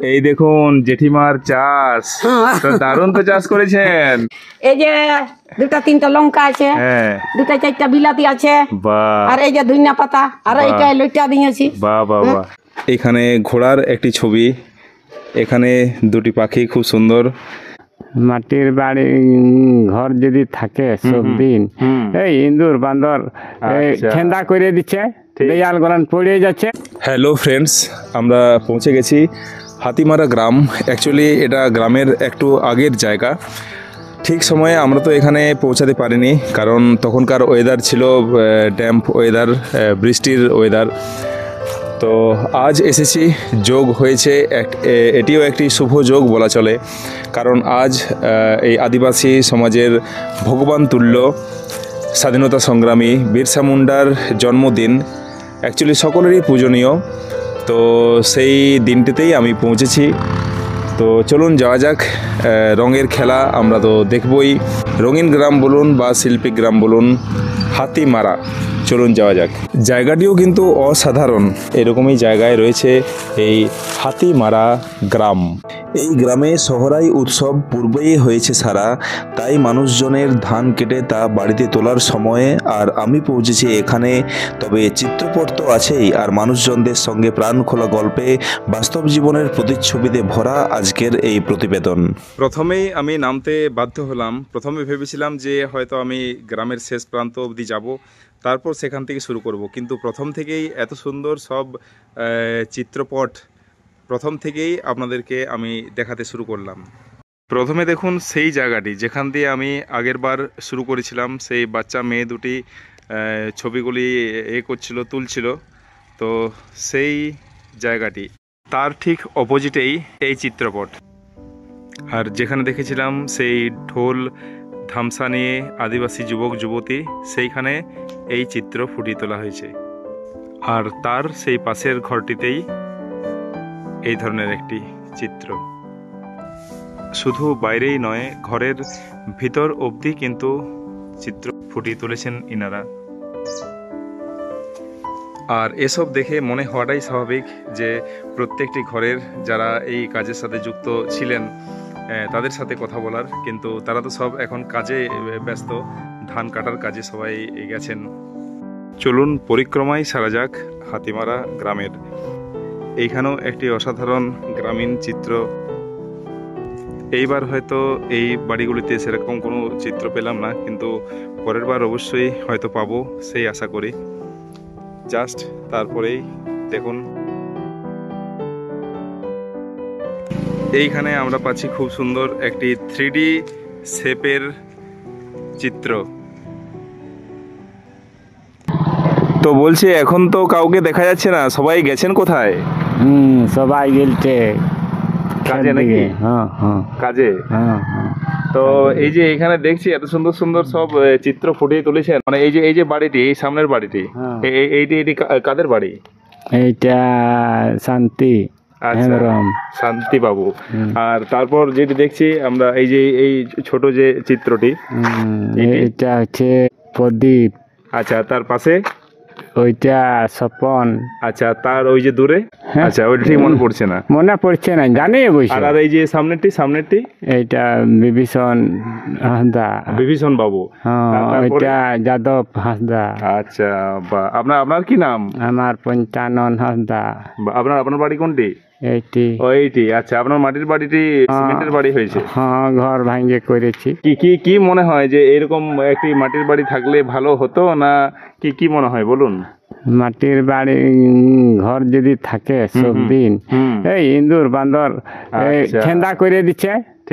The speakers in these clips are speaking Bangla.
এই দেখুন জেঠিমার চাষ, তো দারুণ তো চাষ করেছেন। এই যে দুটা তিনটা লঙ্কা আছে, হ্যাঁ, দুটা চারটা বিলাতি আছে, বাহ আর এই যে ধনিয়া পাতা, আর এইটা লইটা দিয়েছি। বাহ বাহ বাহ। এখানে ঘোড়ার একটি ছবি, এখানে দুটি পাখি খুব সুন্দর। মাটির বাড়ি ঘর যদি থাকে সব দিন এই ইন্দুর বান্দর ছেন্দা করে দিচ্ছে, দেয়াল গলান পড়ে যাচ্ছে। হ্যালো ফ্রেন্ডস, আমরা পৌঁছে গেছি হাতিমারা গ্রাম। অ্যাকচুয়ালি এটা গ্রামের একটু আগের জায়গা। ঠিক সময়ে আমরা তো এখানে পৌঁছাতে পারিনি, কারণ তখনকার ওয়েদার ছিল ড্যাম্প ওয়েদার, বৃষ্টির ওয়েদার। তো আজ এসেছি, যোগ হয়েছে, এটিও একটি শুভ যোগ বলা চলে, কারণ আজ এই আদিবাসী সমাজের ভগবান তুল্য স্বাধীনতা সংগ্রামী বিরসা মুন্ডার জন্মদিন। অ্যাকচুয়ালি সকলেরই পূজনীয়, তো সেই দিনটিতেই আমি পৌঁছেছি। তো চলুন যাওয়া যাক। রঙের খেলা আমরা তো দেখবই, রঙিন গ্রাম বলুন বা শিল্পী গ্রাম বলুন, হাতিমারা। চলুন যাওয়া যাক। জায়গাটিও কিন্তু অসাধারণ, এরকমই জায়গায় রয়েছে এই হাতিমারা গ্রাম। এই গ্রামে সহরাই উৎসব পূর্বেই হয়েছে সারা, তাই মানুষজনের ধান কেটে তা বাড়িতে তোলার সময়ে আর আমি পৌঁছেছি এখানে। তবে চিত্রপট তো আছেই, আর মানুষজনদের সঙ্গে প্রাণ খোলা গল্পে, বাস্তব জীবনের প্রতিচ্ছবিতে ভরা আজকের এই প্রতিবেদন। প্রথমেই আমি নামতে বাধ্য হলাম। প্রথমে ভেবেছিলাম যে হয়তো আমি গ্রামের শেষ প্রান্ত অবধি যাব, তারপর সেখান থেকে শুরু করব, কিন্তু প্রথম থেকেই এত সুন্দর সব চিত্রপট প্রথম থেকেই আপনাদেরকে আমি দেখাতে শুরু করলাম। প্রথমে দেখুন সেই জায়গাটি যেখান দিয়ে আমি আগেরবার শুরু করেছিলাম, সেই বাচ্চা মেয়ে দুটি ছবিগুলি তুলছিল, তো সেই জায়গাটি তার ঠিক অপোজিটেই এই চিত্রপট। আর যেখানে দেখেছিলাম সেই ঢোল ধামসা নিয়ে আদিবাসী যুবক যুবতী, সেইখানে এই চিত্র ফুটিয়ে তোলা হয়েছে। আর তার সেই পাশের ঘরটিতেই এই ধরনের একটি চিত্র। শুধু বাইরেই নয়, ঘরের ভিতর অবধি কিন্তু চিত্র ফুটিয়ে তুলেছেন ইনারা। আর এসব দেখে মনে হওয়াটাই স্বাভাবিক যে প্রত্যেকটি ঘরের যারা এই কাজের সাথে যুক্ত ছিলেন তাদের সাথে কথা বলার, কিন্তু তারা তো সব এখন কাজে ব্যস্ত, ধান কাটার কাজে সবাই গেছেন। চলুন পরিক্রমায় সারা যাক হাতিমারা গ্রামের। এইখানেও একটি অসাধারণ গ্রামীণ চিত্র। এইবার হয়তো এই বাড়িগুলিতে সেরকম কোনো চিত্র পেলাম না, কিন্তু পরের বার অবশ্যই হয়তো পাবো, সেই আশা করি। জাস্ট তারপরেই দেখুন, এইখানে আমরা পাচ্ছি খুব সুন্দর একটি 3D শেপের চিত্র। তো বলছি এখন তো কাউকে দেখা যাচ্ছে না, সবাই গেছেন কোথায়? সবাই গেলছে কাজে নাকি? কাজে। তো এই যে এখানে দেখছি এত সুন্দর সুন্দর সব চিত্র ফুটিয়ে তুলেছেন, মানে এই যে বাড়িটি, এই সামনের বাড়িটি, এইটি কাদের বাড়ি? এইটা শান্তি, শান্তি বাবু। আর তারপর যেটি দেখছি আমরা, এই যে এই ছোট যে চিত্রটি, এটা হচ্ছে প্রদীপ। আচ্ছা, তার পাশে ওইটা স্বপন। আচ্ছা, তার ওই যে দূরে, আচ্ছা ওইটা ঠিক মনে পড়ছে না, জানি অবশ্য। আর এই যে সামনেরটি এইটা বিভীষণ বাবু। ওইটা যাদব হাঁসদা। আচ্ছা, বা আপনার কি নাম? আমার পঞ্চানন হাঁসদা। আপনার বাড়ি কোনটি? এইটি। আচ্ছা, আপনার মাটির বাড়িটি সিমেন্টের বাড়ি হয়েছে? হ্যাঁ, ঘর ভাঙে করেছি। কি মনে হয় যে এরকম একটি মাটির বাড়ি থাকলে ভালো হতো না? কি মনে হয় বলুন? মাটির বাড়ি ঘর যদি থাকে সব দিন এই ইন্দুর বান্দর ছেন্দা করে দিচ্ছে,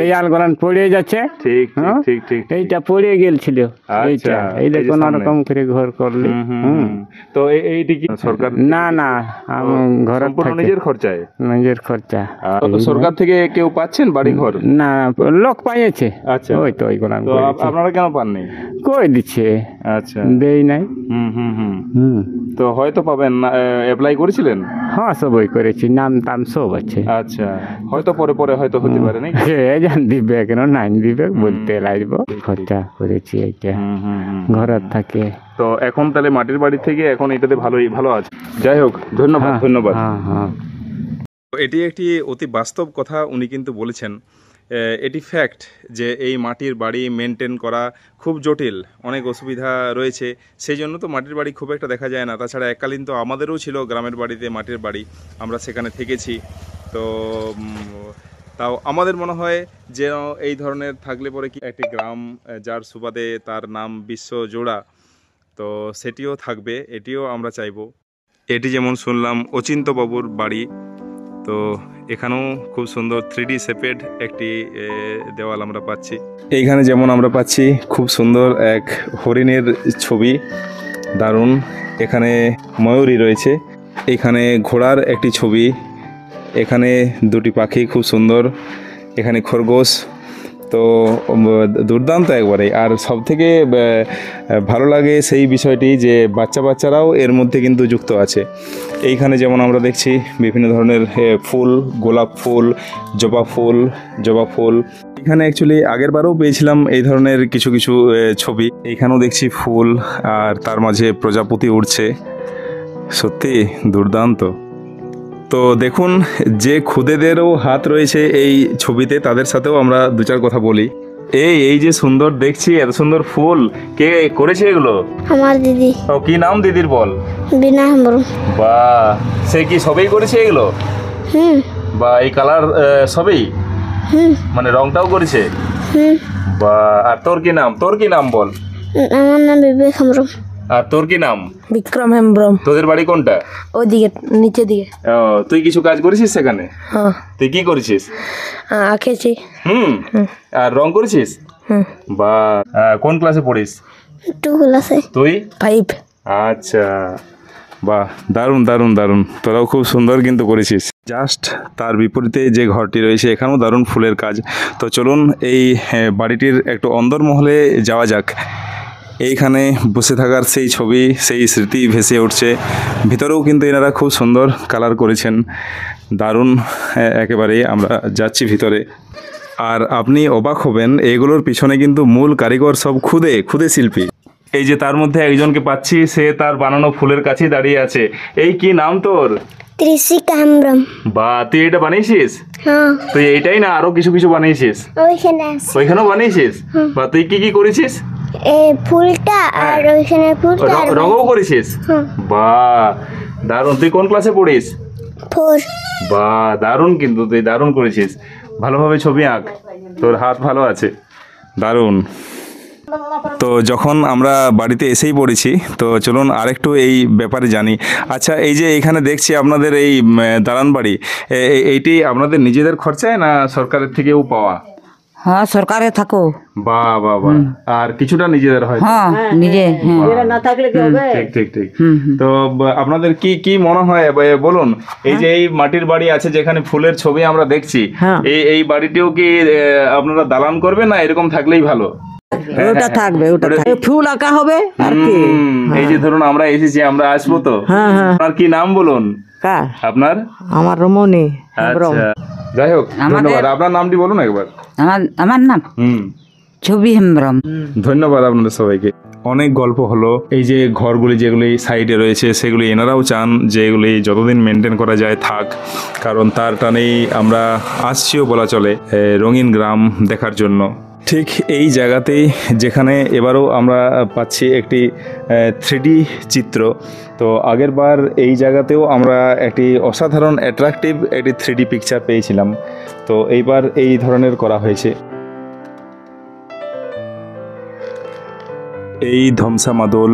দেয়াল গলান পড়ে যাচ্ছে। ঠিক। এইটা পড়ে গেছিল, এইটা এই দেখো রকম করে ঘর করলি। তো এইটি কি সরকার? না, ঘর নিজের খরচায়? নিজের খরচা। সরকার থেকে কেউ পাচ্ছেন বাড়ি ঘর? না, লোক পাইছে। আচ্ছা, ওই তো ওইগুলান। আপনারা কেন পাননি? কই দিচ্ছে? আচ্ছা, দেই নাই। তো হয়তো পাবেন না। অ্যাপ্লাই করেছিলেন? হ্যাঁ, সবই করেছি, নাম টাম সব আছে। আচ্ছা, হয়তো পরে হয়তো হতে পারে নাকি? জান দিবে কেন নাইন দিবে বলতে লাগবে। খরচা করেছি এইটা, ঘরের থাকে। তো এখন তাহলে মাটির বাড়ি থেকে এখন এটাতে ভালো আছে। যাই হোক, ধন্যবাদ। হ্যাঁ। এটি একটি অতি বাস্তব কথা উনি কিন্তু বলেছেন। এটি ফ্যাক্ট যে এই মাটির বাড়ি মেনটেন করা খুব জটিল, অনেক অসুবিধা রয়েছে। সেই জন্য তো মাটির বাড়ি খুব একটা দেখা যায় না। তাছাড়া এককালীন তো আমাদেরও ছিল গ্রামের বাড়িতে মাটির বাড়ি, আমরা সেখানে থেকেছি। তো তাও আমাদের মনে হয় যে এই ধরনের থাকলে পরে কি একটি গ্রাম যার সুবাদে তার নাম বিশ্বজোড়া, তো সেটিও থাকবে, এটিও আমরা চাইবো। এটি যেমন শুনলাম অচিন্তবাবুর বাড়ি, তো এখানেও খুব সুন্দর 3D শেপেড একটি দেওয়াল আমরা পাচ্ছি। এইখানে যেমন আমরা পাচ্ছি খুব সুন্দর এক হরিণের ছবি, দারুণ। এখানে ময়ূরী রয়েছে, এখানে ঘোড়ার একটি ছবি, এখানে দুটি পাখি খুব সুন্দর, এখানে খরগোশ। তো দুর্দান্ত একবারে। আর সবথেকে ভালো লাগে সেই বিষয়টি যে বাচ্চারাও এর মধ্যে কিন্তু যুক্ত আছে। এইখানে যেমন আমরা দেখছি বিভিন্ন ধরনের ফুল, গোলাপ ফুল, জবা ফুল। এখানে অ্যাকচুয়ালি আগের বারেও পেয়েছিলাম এই ধরনের কিছু ছবি। এইখানেও দেখছি ফুল আর তার মাঝে প্রজাপতি উড়ছে, সত্যি দুর্দান্ত। তো দেখুন, যে খুদেদেরও হাত রয়েছে এই ছবিতে, তাদের সাথেও আমরা দু চার কথা বলি। এই যে সুন্দর দেখছি, এত সুন্দর ফুল, কে করেছে এগুলো? আমার দিদি। ও, কি নাম দিদির বল? বিনা হেমব্রম। বা, সে কি সবেই করেছে এগুলো? বা এই কালার সবেই, মানে রংটাও করেছে? বা, আর তোর কি নাম বল? আমার নাম বিবেক হেমব্রম। আর তোর কি নাম? বিক্রম হেমব্রম। তোদের বাড়ি কোনটা? ওইদিকে, নিচের দিকে। ও, তুই কিছু কাজ করেছিস সেখানে? হ্যাঁ। তুই কি করেছিস? আঁকেছি। আর রং করেছিস? বা, কোন ক্লাসে পড়িস? 2 ক্লাসে। তুই? 5। আচ্ছা, বাহ, দারুণ। তোরাও খুব সুন্দর কিন্তু করেছিস। জাস্ট তার বিপরীতে যে ঘরটি রয়েছে, এখানেও দারুণ ফুলের কাজ। তো চলুন এই বাড়িটির একটু অন্দরমহলে যাওয়া যাক। এইখানে বসে থাকার সেই ছবি, সেই স্মৃতি ভেসে উঠছে। ভিতরেও কিন্তু এনারা খুব সুন্দর কালার করেছেন, দারুণ একেবারেই। আমরা যাচ্ছি ভিতরে, আর আপনি অবাক হবেন, এগুলোর পিছনে কিন্তু মূল কারিগর সব খুদে শিল্পী। এই যে তার মধ্যে একজনকে পাচ্ছি, সে তার বানানো ফুলের কাছেই দাঁড়িয়ে আছে। এই কি নাম তোর? ত্রিশিকা হেমব্রম। বা, তুই এটা বানিয়েছিস? হ্যাঁ। তুই এইটাই না আরো কিছু বানিয়েছিস? ওইখানেও বানিয়েছিস? বা, তুই কি করেছিস? এই ফুলটা আর ওইখানে ফুলটা রঙও করেছিস? বা, দারুণ। তুই কোন ক্লাসে পড়িস? 4। বা, দারুণ, কিন্তু তুই দারুণ করেছিস। ভালোভাবে ছবি আঁক, তোর হাত ভালো আছে, দারুণ। তো যখন আমরা বাড়িতে এসেই পড়েছি, তো চলুন আরেকটু এই ব্যাপারে জানি। আচ্ছা, এই যে এখানে দেখছি আপনাদের এই দালান বাড়ি, এইটি আপনাদের নিজেদের খরচায় না সরকারের থেকেও পাওয়া? হ্যাঁ, সরকারে থাকো। বাহ, আর কিছুটা নিজেদের হয়? হ্যাঁ, নিজে। না থাকলে কি হবে? ঠিক। তো আপনাদের কি মনে হয় বলুন, এই যে এই মাটির বাড়ি আছে যেখানে ফুলের ছবি আমরা দেখছি, এই বাড়িটিও কি আপনারা দালান করবে না এরকম থাকলেই ভালো? ওটা থাকবে, ফুল আঁকা হবে আর কি। এই যে ধরুন আমরা এসেছি, আমরা আসবো তো। আপনার কি নাম বলুন? আপনার? আমার রমণী। আচ্ছা, যাই হোক, ধন্যবাদ। আপনার নামটি বলুন একবার। আমার নাম ছবি হেমব্রম। ধন্যবাদ আপনাদের সবাইকে। অনেক গল্প হলো। এই যে ঘরগুলি যেগুলি সাইডে রয়েছে, সেগুলি এনারাও চান যে এগুলি যতদিন মেনটেন করা যায় থাক, কারণ তার টানেই আমরা আসছিও বলা চলে রঙিন গ্রাম দেখার জন্য। ঠিক এই জায়গাতেই যেখানে এবারও আমরা পাচ্ছি একটি 3D চিত্র। তো আগের বার এই জায়গাতেও আমরা একটি অসাধারণ অ্যাট্রাকটিভ একটি 3D পিকচার পেয়েছিলাম। তো এইবার এই ধরনের করা হয়েছে। এই ধমসা মাদল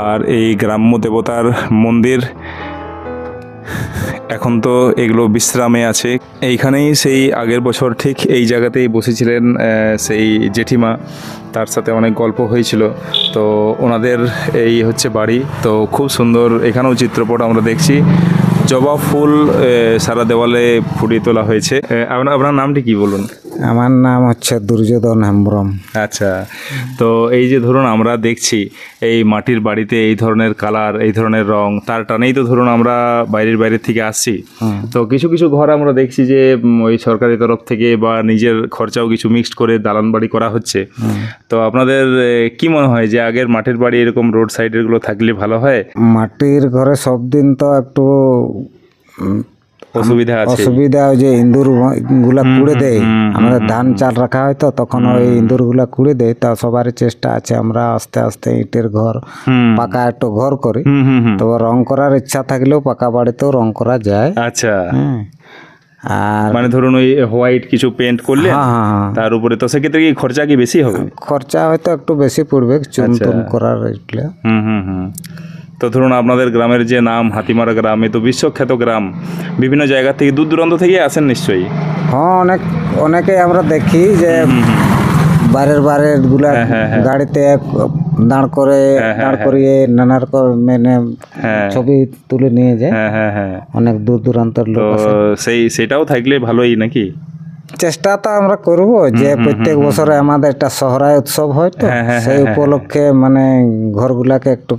আর এই গ্রাম্য দেবতার মন্দির, এখন তো এগুলো বিশ্রামে আছে। এইখানেই সেই আগের বছর ঠিক এই জায়গাতেই বসেছিলেন সেই জেঠিমা, তার সাথে অনেক গল্প হয়েছিল। তো ওনাদের এই হচ্ছে বাড়ি। তো খুব সুন্দর এখানেও চিত্রপট আমরা দেখছি, জবা ফুল সারা দেওয়ালে ফুটিয়ে তোলা হয়েছে। আপনার নামটি কি বলুন? আমার নাম হচ্ছে দুর্যোধন হেমব্রম। আচ্ছা, তো এই যে ধরুন আমরা দেখছি এই মাটির বাড়িতে এই ধরনের কালার, এই ধরনের রং, তার টানেই তো ধরুন আমরা বাইরের থেকে আসছি। তো কিছু ঘর আমরা দেখছি যে ওই সরকারি তরফ থেকে বা নিজের খরচাও কিছু মিক্সড করে দালান বাড়ি করা হচ্ছে। তো আপনাদের কি মনে হয় যে আগের মাটির বাড়ি এরকম রোড সাইডের গুলো থাকলে ভালো হয়? মাটির ঘরে সব দিন তো একটু অসুবিধা আছে। অসুবিধা ওই যে ইঁদুর গুলা কুড়ে দেয়, আমাদের ধান চাল রাখা হয় তো তখন ওই ইঁদুর গুলা কুড়ে দেয়। তা সবারই চেষ্টা আছে আমরা আস্তে আস্তে ইটের ঘর, পাকা একটু ঘর করি। তবে রং করার ইচ্ছা থাকলেও পাকা বাড়িতেও রং করা যায়। আচ্ছা, হ্যাঁ। আর মানে ধরুন ওই হোয়াইট কিছু পেন্ট করলে তার উপরে, তো সেক্ষেত্রে কি খরচা কি বেশি হবে? খরচা হয়তো একটু বেশি পড়বে চুন টুন করার এগুলো। তো ধরুন আপনাদের গ্রামের যে নাম হাতিমারা গ্রাম, এ তো বিশ্বখ্যাত গ্রাম, বিভিন্ন জায়গা থেকে দূর দূরান্ত থেকে আসেন নিশ্চয়ই। হ্যাঁ, অনেকে আমরা দেখি যে বারের গুলা গাড়িতে দাঁড় করিয়ে নানা রকম মানে ছবি তুলে নিয়ে যায়। অনেক দূর দূরান্তের লোক আসে। সেটাও থাকলে ভালোই নাকি? চেষ্টা তো আমরা করব যে প্রত্যেক বছরে আমাদের একটা সহরায় উৎসব হয়, তো সেই উপলক্ষে মানে ঘরগুলাকে একটু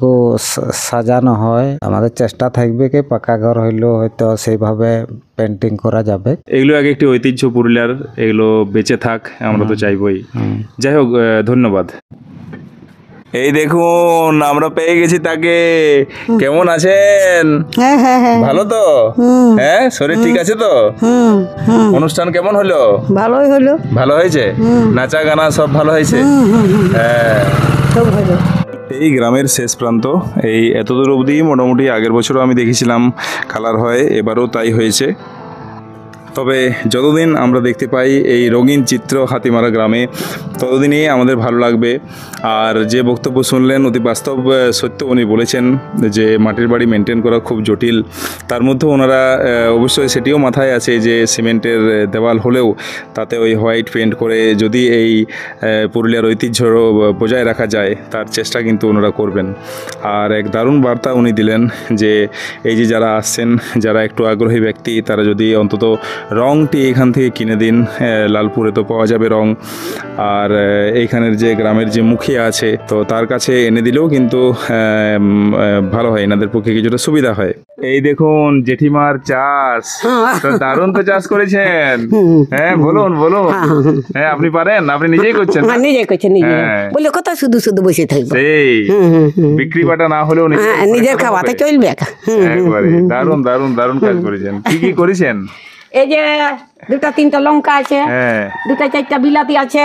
সাজানো হয়। আমাদের চেষ্টা থাকবে কি পাকা ঘর হইলেও হয়তো সেইভাবে পেন্টিং করা যাবে। এগুলো এক একটি ঐতিহ্য পুরুলিয়ার, এগুলো বেঁচে থাক, আমরা তো চাইবই। যাই হোক, ধন্যবাদ। এই দেখুন আমরা পেয়ে গেছি তাকে। কেমন আছেন? ভালো তো? হ্যাঁ, শরীর ঠিক আছে তো? অনুষ্ঠান কেমন হলো? ভালোই হলো। ভালো হয়েছে? নাচা গানা সব ভালো হয়েছে? হ্যাঁ, সব ভালো। এই গ্রামের শেষ প্রান্ত, এই এতদূর অবধি মোটামুটি আগের বছরও আমি দেখেছিলাম কালার হয়, এবারও তাই হয়েছে। তবে যতদিন আমরা দেখতে পাই এই রঙিন চিত্র হাতিমারা গ্রামে, ততদিনই আমাদের ভালো লাগবে। আর যে বক্তব্য শুনলেন অতি বাস্তব সত্য, উনি বলেছেন যে মাটির বাড়ি মেনটেন করা খুব জটিল। তার মধ্যে ওনারা অবশ্যই সেটিও মাথায় আছে যে সিমেন্টের দেওয়াল হলেও তাতে ওই হোয়াইট পেন্ট করে যদি এই পুরুলিয়ার ঐতিহ্য বজায় রাখা যায়, তার চেষ্টা কিন্তু ওনারা করবেন। আর এক দারুণ বার্তা উনি দিলেন যে এই যে যারা আসছেন, যারা একটু আগ্রহী ব্যক্তি, তারা যদি অন্তত রঙটি এখান থেকে কিনে দিন। লালপুরে তো পাওয়া যাবে রং, আর এইখানের যে গ্রামের যে মুখিয়া আছে, তো তার কাছে এনে দিলেও কিন্তু ভালো হয়, এনাদের পক্ষে কিছুটা সুবিধা হয়। এই দেখুন জেঠিমার চাষ, তো দারুণ তো চাষ করেছেন। হ্যাঁ, বলুন। হ্যাঁ, আপনি পারেন? আপনি নিজেই করছেন? নিজেই করছেন, নিজে বলে কথা শুধু শুধু বসে থাকবো। সেই বিক্রি বাটা না হলেও নিজের খাওয়াতে চলবে। দারুণ কাজ করেছেন। কি করেছেন? এই যে 2-3টা লঙ্কা আছে, 2-4টা বিলাতি আছে,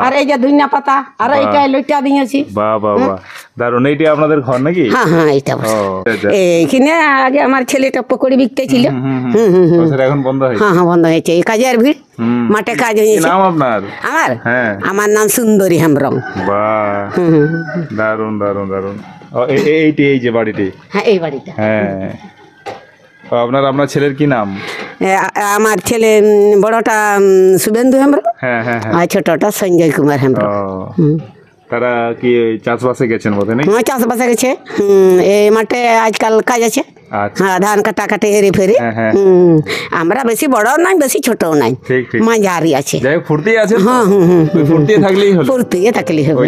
আর এই যে ধনিয়া পাতা, আর এইটা লইটা দিয়েছি। বাহ, দারুণ। এইটা আপনাদের ঘর নাকি? হ্যাঁ, এইটা এইখানে আগে আমার ছেলেটা পকড়ি বিকতে ছিল, এখন বন্ধ হয়েছে। হ্যাঁ, বন্ধ হয়েছে। এই কাজের ভিড়, মাঠে কাজ হয়েছে। নাম আপনার? আমার নাম সুন্দরী হেমব্রম। বাহ, দারুণ। এই যে বাড়িটি? হ্যাঁ, এই বাড়িটা। হ্যাঁ, আপনার ছেলের কি নাম? আমার ছেলে বড়টা শুভেন্দু হেমব্রম, আর ছোটটা সঞ্জয় কুমার হেমব্রম। তারা কি চাষবাসে গেছেন বোধ হয়? হ্যাঁ, চাষবাসে গেছে। এই মাঠে আজকাল কাজ আছে। হ্যাঁ, ধান কাটাকাটি হেরে ফেরে। আমরা বেশি বড় নাই, বেশি ছোটও নাই, মাঝারি আছে। ফুর্তি আছে। ফুর্তি থাকলেই হলো। ফুর্তি থাকলেই হবে।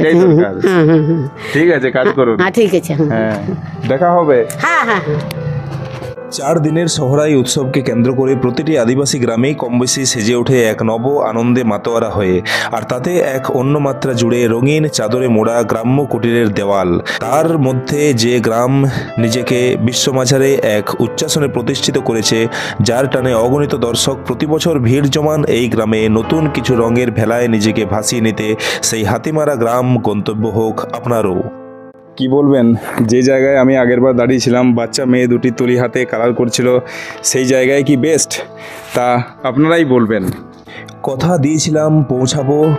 ঠিক আছে, কাজ করুন। হ্যাঁ, ঠিক আছে। দেখা হবে। হ্যাঁ। 4 দিনের সোহরাই উৎসবকে কেন্দ্র করে প্রতিটি আদিবাসী গ্রামেই কমবেশি সেজে ওঠে এক নব আনন্দে মাতোয়ারা হয়ে। আর তাতে এক অন্য মাত্রা জুড়ে রঙিন চাদরে মোড়া গ্রাম্য কুটিরের দেওয়াল। তার মধ্যে যে গ্রাম নিজেকে বিশ্বমাঝারে এক উচ্চাসনে প্রতিষ্ঠিত করেছে, যার টানে অগণিত দর্শক প্রতি বছর ভিড় জমান এই গ্রামে নতুন কিছু রঙের ভেলায় নিজেকে ভাসিয়ে নিতে, সেই হাতিমারা গ্রাম গন্তব্য হোক আপনারও। কি বলবেন, যে জায়গায় আমি আগেরবার দাঁড়িয়েছিলাম, বাচ্চা মেয়ে দুটি তুলি হাতে কালার করছিল, সেই জায়গায় কি বেস্ট? তা আপনারাই বলবেন। কথা দিয়েছিলাম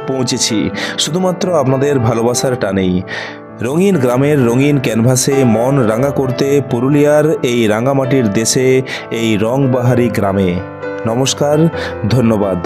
পৌঁছেছি, শুধুমাত্র আপনাদের ভালোবাসার টানেই। রঙিন গ্রামের রঙিন ক্যানভাসে মন রাঙা করতে পুরুলিয়ার এই রাঙামাটির দেশে, এই রংবাহারি গ্রামে। নমস্কার, ধন্যবাদ।